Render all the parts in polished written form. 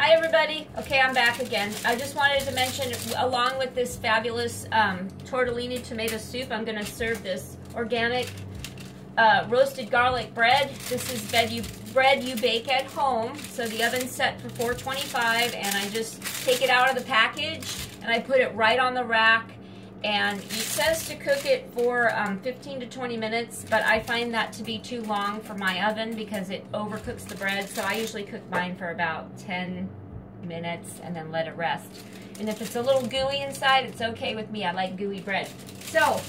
Hi everybody. Okay, I'm back again. I just wanted to mention, along with this fabulous tortellini tomato soup, I'm going to serve this organic roasted garlic bread. This is bread you bake at home. So the oven's set for 425, and I just take it out of the package and I put it right on the rack. And it says to cook it for 15 to 20 minutes, but I find that to be too long for my oven because it overcooks the bread. So I usually cook mine for about 10 minutes and then let it rest. And if it's a little gooey inside, it's okay with me. I like gooey bread. So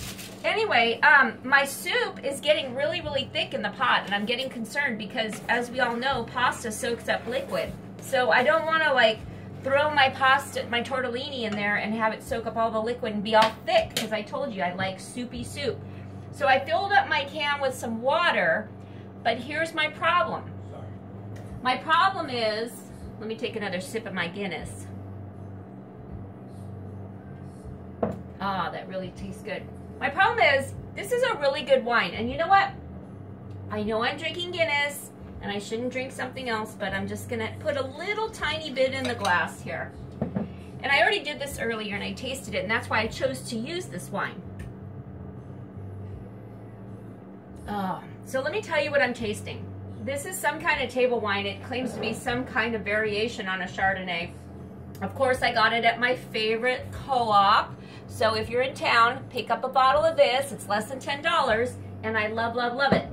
anyway, my soup is getting really, really thick in the pot, and I'm getting concerned because, as we all know, pasta soaks up liquid. So I don't want to like throw my tortellini in there and have it soak up all the liquid and be all thick, because I told you I like soupy soup. So I filled up my can with some water, but here's my problem. My problem is, let me take another sip of my Guinness. Ah, that really tastes good. My problem is, this is a really good wine, and you know what? I know I'm drinking Guinness, and I shouldn't drink something else, but I'm just gonna put a little tiny bit in the glass here. And I already did this earlier and I tasted it, and that's why I chose to use this wine. Oh, so let me tell you what I'm tasting. This is some kind of table wine. It claims to be some kind of variation on a Chardonnay. Of course, I got it at my favorite co-op. So if you're in town, pick up a bottle of this. It's less than $10, and I love, love, love it.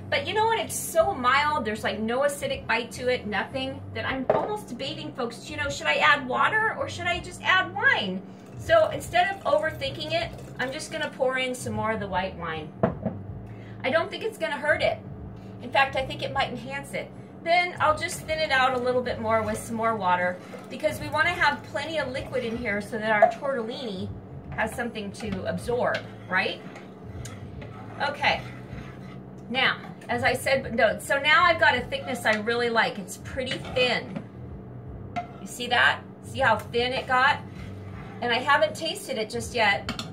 But you know what? It's so mild. There's like no acidic bite to it, nothing, that I'm almost debating, folks, you know, should I add water or should I just add wine? So instead of overthinking it, I'm just going to pour in some more of the white wine. I don't think it's going to hurt it. In fact, I think it might enhance it. Then I'll just thin it out a little bit more with some more water, because we want to have plenty of liquid in here so that our tortellini has something to absorb, right? Okay. Now, as I said, no, so now I've got a thickness I really like. It's pretty thin. You see that? See how thin it got? And I haven't tasted it just yet,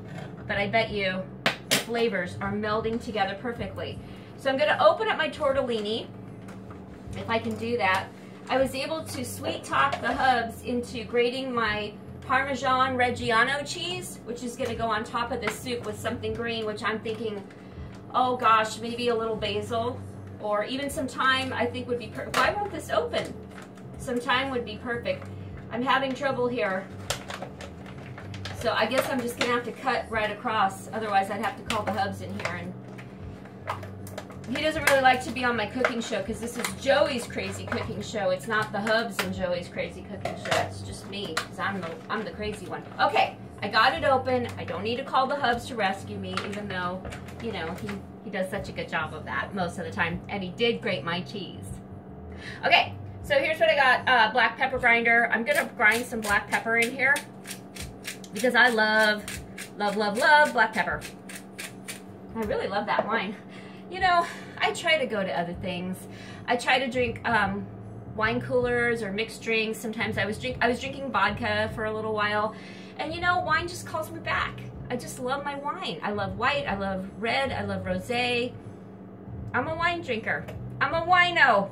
but I bet you the flavors are melding together perfectly. So I'm going to open up my tortellini, if I can do that. I was able to sweet talk the hubs into grating my Parmesan Reggiano cheese, which is going to go on top of this soup with something green, which I'm thinking, oh gosh, maybe a little basil or even some thyme I think would be perfect. Why won't this open? Some thyme would be perfect. I'm having trouble here. So I guess I'm just going to have to cut right across. Otherwise I'd have to call the hubs in here. And he doesn't really like to be on my cooking show because this is Joey's crazy cooking show. It's not the hubs and Joey's crazy cooking show. It's just me, because I'm the crazy one. Okay, I got it open. I don't need to call the hubs to rescue me, even though, you know, he does such a good job of that most of the time. And he did grate my cheese. Okay, so here's what I got. Black pepper grinder. I'm going to grind some black pepper in here because I love, love, love, love black pepper. I really love that wine. You know, I try to go to other things. I try to drink wine coolers or mixed drinks. Sometimes I was drinking vodka for a little while. And you know, wine just calls me back. I just love my wine. I love white, I love red, I love rosé. I'm a wine drinker. I'm a wino.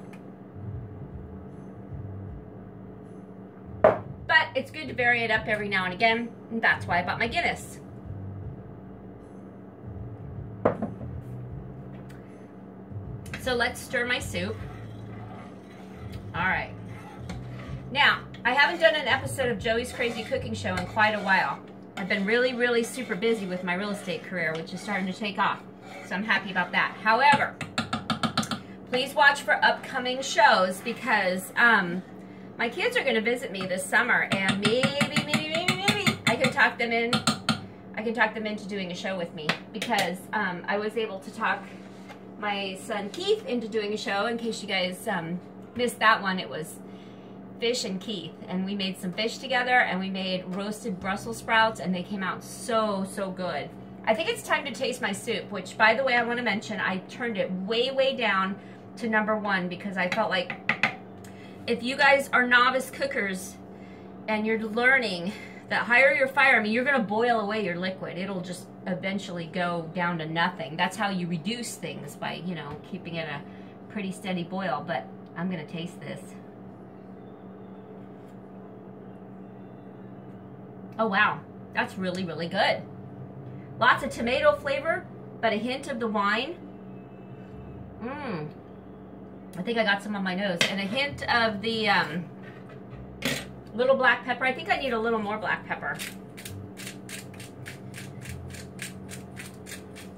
But it's good to vary it up every now and again, and that's why I bought my Guinness. So let's stir my soup. All right. Now, I haven't done an episode of Joey's Crazy Cooking Show in quite a while. I've been really, really super busy with my real estate career, which is starting to take off. So I'm happy about that. However, please watch for upcoming shows because my kids are going to visit me this summer, and maybe I can talk them in. I can talk them into doing a show with me because I was able to talk my son Keith into doing a show. In case you guys missed that one, it was Fish and Keith, and we made some fish together, and we made roasted Brussels sprouts, and they came out so, so good. I think it's time to taste my soup, which, by the way, I want to mention, I turned it way, way down to #1 because I felt like if you guys are novice cookers and you're learning that higher your fire, I mean, you're going to boil away your liquid. It'll just eventually go down to nothing. That's how you reduce things, by, you know, keeping it a pretty steady boil. But I'm going to taste this. Oh wow, that's really, really good. Lots of tomato flavor, but a hint of the wine. I think I got some on my nose. And a hint of the little black pepper. I think I need a little more black pepper.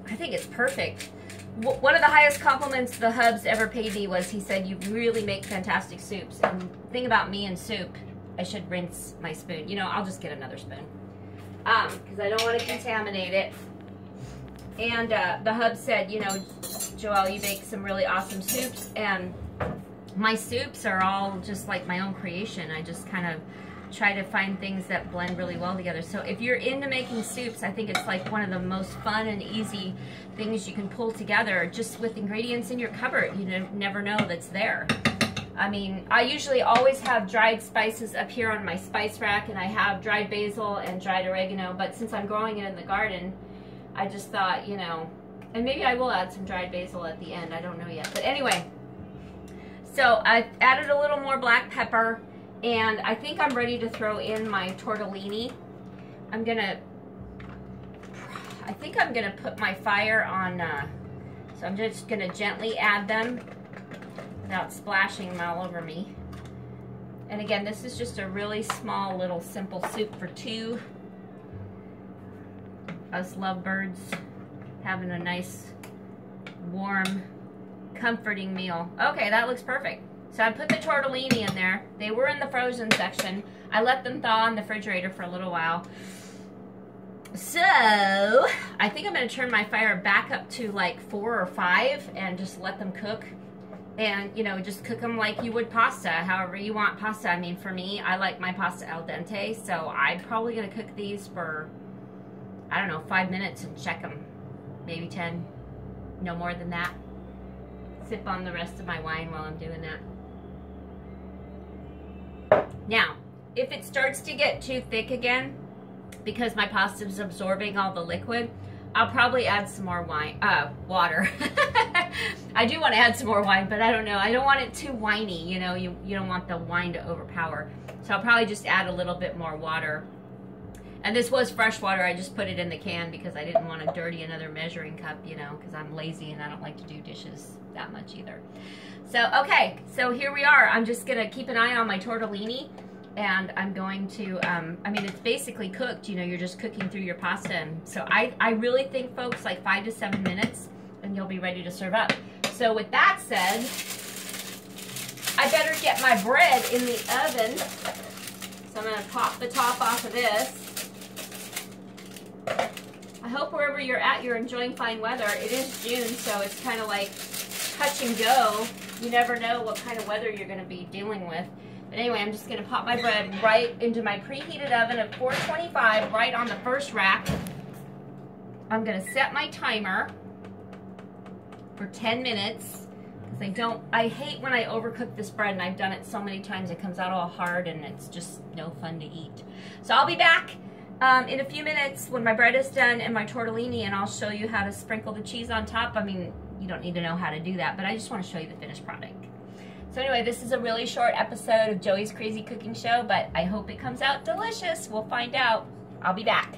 I think it's perfect. One of the highest compliments the hubs ever paid me was he said, you really make fantastic soups. And the thing about me and soup, I should rinse my spoon. You know, I'll just get another spoon. Because I don't want to contaminate it. And the hub said, you know, Joelle, you make some really awesome soups. And my soups are all just like my own creation. I just kind of try to find things that blend really well together. So if you're into making soups, I think it's like one of the most fun and easy things you can pull together just with ingredients in your cupboard. You never know that's there. I mean, I usually always have dried spices up here on my spice rack, and I have dried basil and dried oregano, but since I'm growing it in the garden, I just thought, you know, and maybe I will add some dried basil at the end, I don't know yet. But anyway, so I've added a little more black pepper, and I think I'm ready to throw in my tortellini. I think I'm gonna put my fire on, so I'm just gonna gently add them without splashing them all over me. And again, this is just a really small little simple soup for two. Us lovebirds having a nice, warm, comforting meal. Okay, that looks perfect. So I put the tortellini in there. They were in the frozen section. I let them thaw in the refrigerator for a little while. So I think I'm gonna turn my fire back up to like 4 or 5 and just let them cook. And, you know, just cook them like you would pasta, however you want pasta. I mean, for me, I like my pasta al dente, so I'm probably going to cook these for, I don't know, 5 minutes and check them. Maybe 10, no more than that. Sip on the rest of my wine while I'm doing that. Now, if it starts to get too thick again, because my pasta is absorbing all the liquid, I'll probably add some more water. I do want to add some more wine, but I don't know. I don't want it too winey, you know. You don't want the wine to overpower. So I'll probably just add a little bit more water. And this was fresh water. I just put it in the can because I didn't want to dirty another measuring cup, you know, because I'm lazy and I don't like to do dishes that much either. So, okay. So here we are. I'm just going to keep an eye on my tortellini. And I'm going to, I mean, it's basically cooked, you know, you're just cooking through your pasta. And so I really think, folks, like 5 to 7 minutes, and you'll be ready to serve up. So with that said, I better get my bread in the oven. So I'm going to pop the top off of this. I hope wherever you're at, you're enjoying fine weather. It is June, so it's kind of like touch and go. You never know what kind of weather you're going to be dealing with. But anyway, I'm just going to pop my bread right into my preheated oven at 425, right on the first rack. I'm going to set my timer for 10 minutes. Because I hate when I overcook this bread, and I've done it so many times, it comes out all hard, and it's just no fun to eat. So I'll be back in a few minutes when my bread is done and my tortellini, and I'll show you how to sprinkle the cheese on top. I mean, you don't need to know how to do that, but I just want to show you the finished product. So anyway, this is a really short episode of Joey's Crazy Cooking Show, but I hope it comes out delicious. We'll find out. I'll be back.